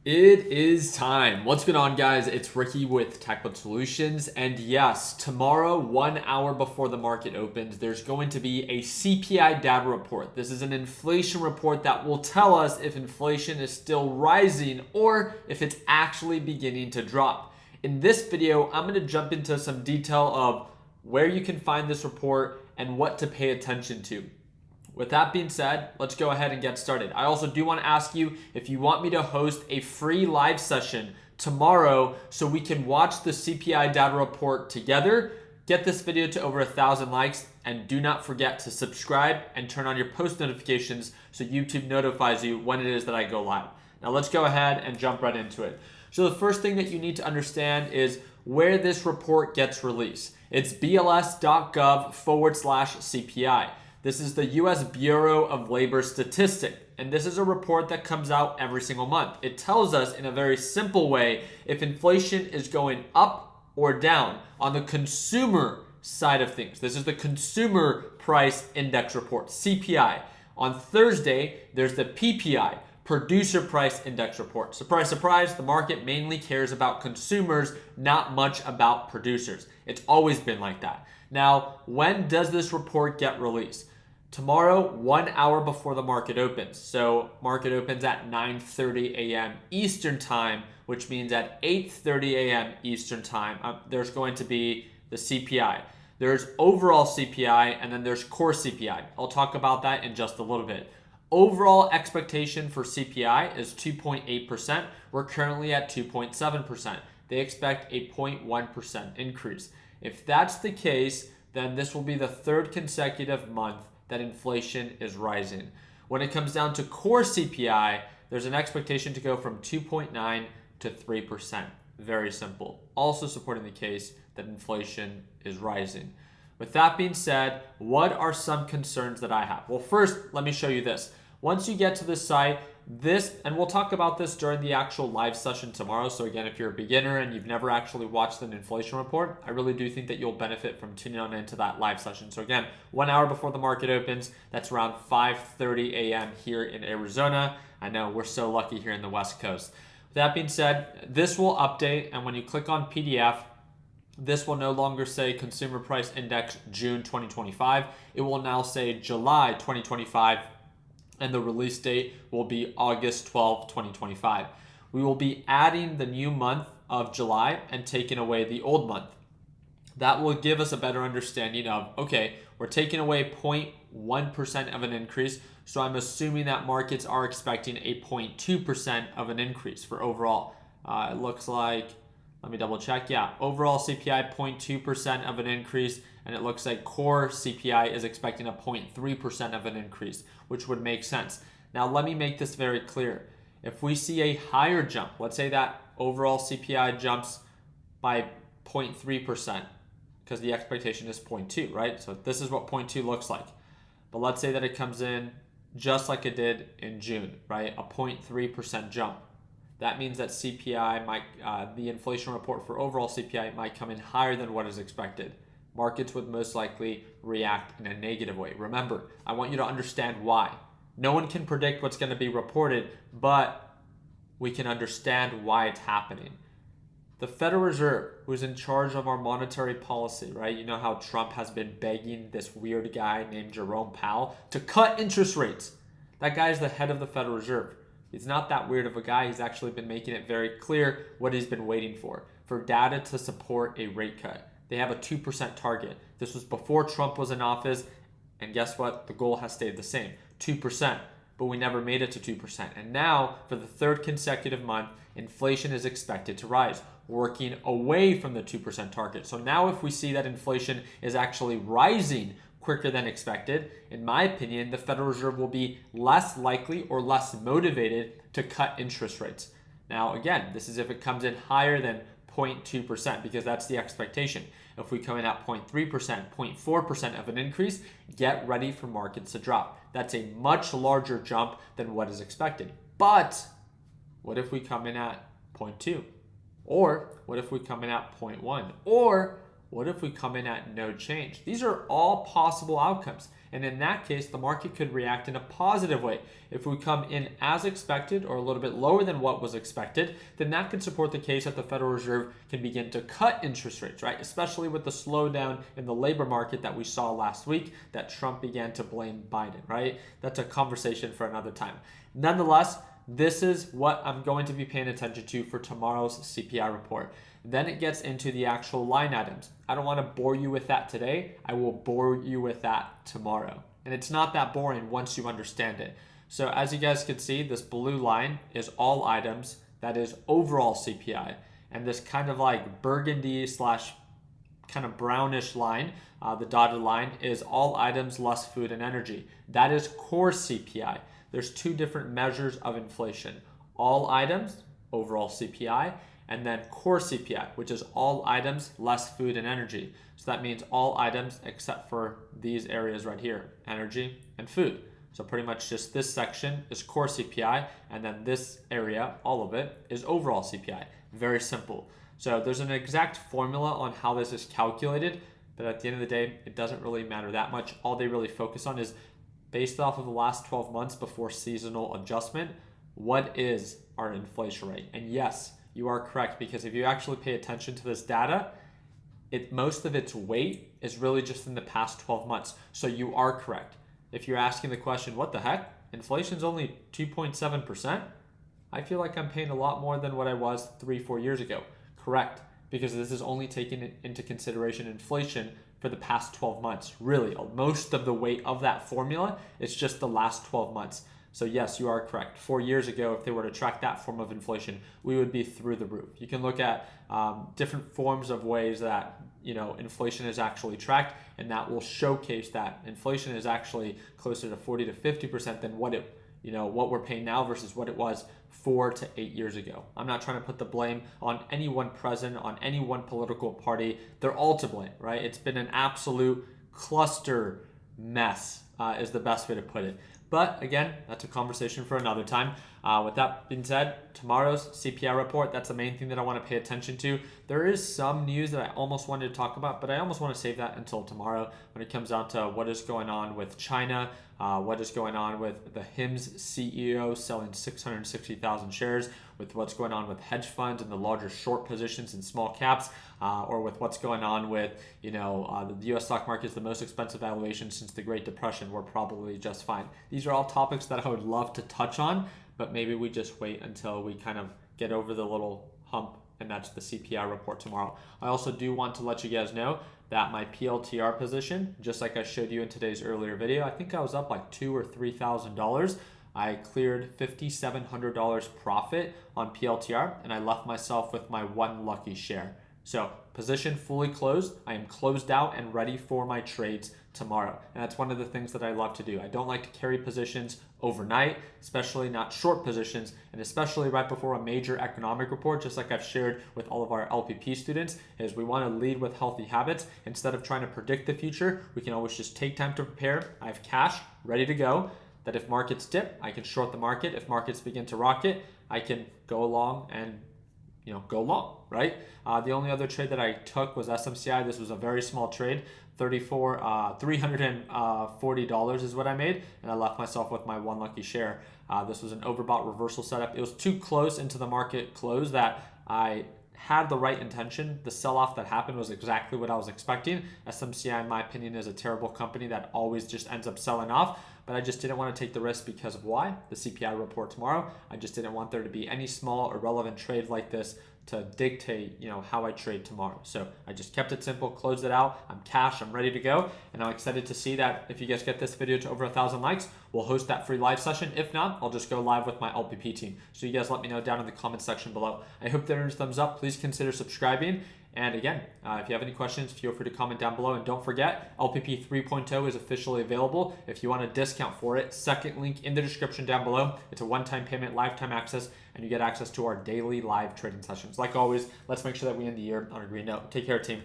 It is time. What's going on, guys? It's Ricky with TechBud Solutions. And yes, tomorrow, 1 hour before the market opens, there's going to be a CPI data report. This is an inflation report that will tell us if inflation is still rising or if it's actually beginning to drop. In this video, I'm going to jump into some detail of where you can find this report and what to pay attention to. With that being said, let's go ahead and get started. I also do want to ask you if you want me to host a free live session tomorrow so we can watch the CPI data report together. Get this video to over 1,000 likes, and do not forget to subscribe and turn on your post notifications so YouTube notifies you when it is that I go live. Now let's go ahead and jump right into it. So the first thing that you need to understand is where this report gets released. It's bls.gov/CPI. This is the U.S. Bureau of Labor Statistics, and this is a report that comes out every single month. It tells us in a very simple way if inflation is going up or down on the consumer side of things. This is the Consumer Price Index Report, CPI. On Thursday, there's the PPI, Producer Price Index Report. Surprise, surprise, the market mainly cares about consumers, not much about producers. It's always been like that. Now, when does this report get released? Tomorrow, 1 hour before the market opens. So market opens at 9:30 a.m. Eastern time, which means at 8:30 a.m. Eastern time, there's going to be the CPI. There's overall CPI, and then there's core CPI. I'll talk about that in just a little bit. Overall expectation for CPI is 2.8%. We're currently at 2.7%. They expect a 0.1% increase. If that's the case, then this will be the third consecutive month that inflation is rising. When it comes down to core CPI, there's an expectation to go from 2.9 to 3%. Very simple. Also supporting the case that inflation is rising. With that being said, what are some concerns that I have? Well, first, let me show you this. Once you get to this site, and we'll talk about this during the actual live session tomorrow. So again, if you're a beginner and you've never actually watched an inflation report, I really do think that you'll benefit from tuning on into that live session. So again, 1 hour before the market opens, that's around 5:30 a.m. here in Arizona. I know we're so lucky here in the West Coast. With that being said, this will update, and when you click on PDF, this will no longer say Consumer Price Index June 2025. It will now say July 2025, and the release date will be August 12, 2025. We will be adding the new month of July and taking away the old month. That will give us a better understanding of, okay, we're taking away 0.1% of an increase, so I'm assuming that markets are expecting a 0.2% of an increase for overall. It looks like, let me double check. Yeah, overall CPI 0.2% of an increase, and it looks like core CPI is expecting a 0.3% of an increase, which would make sense. Now, let me make this very clear. If we see a higher jump, let's say that overall CPI jumps by 0.3%, because the expectation is 0.2, right? So this is what 0.2 looks like. But let's say that it comes in just like it did in June, right? A 0.3% jump. That means that CPI the inflation report for overall CPI might come in higher than what is expected. Markets would most likely react in a negative way. Remember, I want you to understand why. No one can predict what's going to be reported, but we can understand why it's happening. The Federal Reserve, who's in charge of our monetary policy, right? You know how Trump has been begging this weird guy named Jerome Powell to cut interest rates. That guy is the head of the Federal Reserve. He's not that weird of a guy. He's actually been making it very clear what he's been waiting for data to support a rate cut. They have a 2% target. This was before Trump was in office, and guess what? The goal has stayed the same, 2%, but we never made it to 2%. And now, for the third consecutive month, inflation is expected to rise, working away from the 2% target. So now if we see that inflation is actually rising quicker than expected, in my opinion, the Federal Reserve will be less likely or less motivated to cut interest rates. Now, again, this is if it comes in higher than 0.2%, because that's the expectation. If we come in at 0.3%, 0.4% of an increase, get ready for markets to drop. That's a much larger jump than what is expected. But what if we come in at 0.2? Or what if we come in at 0.1? Or What if we come in at no change? These are all possible outcomes. And in that case, the market could react in a positive way. If we come in as expected or a little bit lower than what was expected, then that could support the case that the Federal Reserve can begin to cut interest rates, right? Especially with the slowdown in the labor market that we saw last week that Trump began to blame Biden, right? That's a conversation for another time. Nonetheless, this is what I'm going to be paying attention to for tomorrow's CPI report. Then it gets into the actual line items. I don't want to bore you with that today. I will bore you with that tomorrow. And it's not that boring once you understand it. So as you guys can see, this blue line is all items. That is overall CPI. And this kind of like burgundy slash kind of brownish line, the dotted line, is all items less food and energy. That is core CPI. There's two different measures of inflation. All items, overall CPI, and then core CPI, which is all items less food and energy. So that means all items except for these areas right here, energy and food. So pretty much just this section is core CPI, and then this area, all of it, is overall CPI. Very simple. So there's an exact formula on how this is calculated, but at the end of the day, it doesn't really matter that much. All they really focus on is based off of the last 12 months before seasonal adjustment, what is our inflation rate? And yes, you are correct, because if you actually pay attention to this data, most of its weight is really just in the past 12 months. So you are correct. If you're asking the question, what the heck? Inflation's only 2.7%? I feel like I'm paying a lot more than what I was 3-4 years ago. Correct, because this is only taking into consideration inflation for the past 12 months. Really, most of the weight of that formula is just the last 12 months. So yes, you are correct. 4 years ago, if they were to track that form of inflation, we would be through the roof. You can look at different forms of ways that inflation is actually tracked, and that will showcase that inflation is actually closer to 40 to 50% than what we're paying now versus what it was 4 to 8 years ago. I'm not trying to put the blame on any one president, on any one political party. They're all to blame, right? It's been an absolute cluster mess, is the best way to put it. But again, that's a conversation for another time. With that being said, tomorrow's CPI report, that's the main thing that I want to pay attention to. There is some news that I almost wanted to talk about, but I almost want to save that until tomorrow when it comes down to what is going on with China, what is going on with the HIMSS CEO selling 660,000 shares, with what's going on with hedge funds and the larger short positions in small caps, or with what's going on with, the U.S. stock market is the most expensive valuation since the Great Depression. We're probably just fine. These are all topics that I would love to touch on, but maybe we just wait until we kind of get over the little hump, and that's the CPI report tomorrow. I also do want to let you guys know that my PLTR position, just like I showed you in today's earlier video, I think I was up like $2,000 or $3,000. I cleared $5,700 profit on PLTR, and I left myself with my one lucky share. So position fully closed. I am closed out and ready for my trades tomorrow. And that's one of the things that I love to do. I don't like to carry positions overnight, especially not short positions, and especially right before a major economic report, just like I've shared with all of our LPP students, is we want to lead with healthy habits. Instead of trying to predict the future, we can always just take time to prepare. I have cash ready to go, that if markets dip, I can short the market. If markets begin to rocket, I can go along and go long, right? The only other trade that I took was SMCI. This was a very small trade, $340 is what I made, and I left myself with my one lucky share. This was an overbought reversal setup. It was too close into the market close that I had the right intention. The sell-off that happened was exactly what I was expecting. SMCI, in my opinion, is a terrible company that always just ends up selling off, but I just didn't want to take the risk because of why? The CPI report tomorrow. I just didn't want there to be any small irrelevant trade like this to dictate, how I trade tomorrow. So I just kept it simple, closed it out. I'm cash, I'm ready to go. And I'm excited to see that if you guys get this video to over 1,000 likes, we'll host that free live session. If not, I'll just go live with my LPP team. So you guys let me know down in the comment section below. I hope that earns thumbs up. Please consider subscribing. And again, if you have any questions, feel free to comment down below. And don't forget, LPP 3.0 is officially available. If you want a discount for it, second link in the description down below. It's a one-time payment, lifetime access, and you get access to our daily live trading sessions. Like always, let's make sure that we end the year on a green note. Take care, team.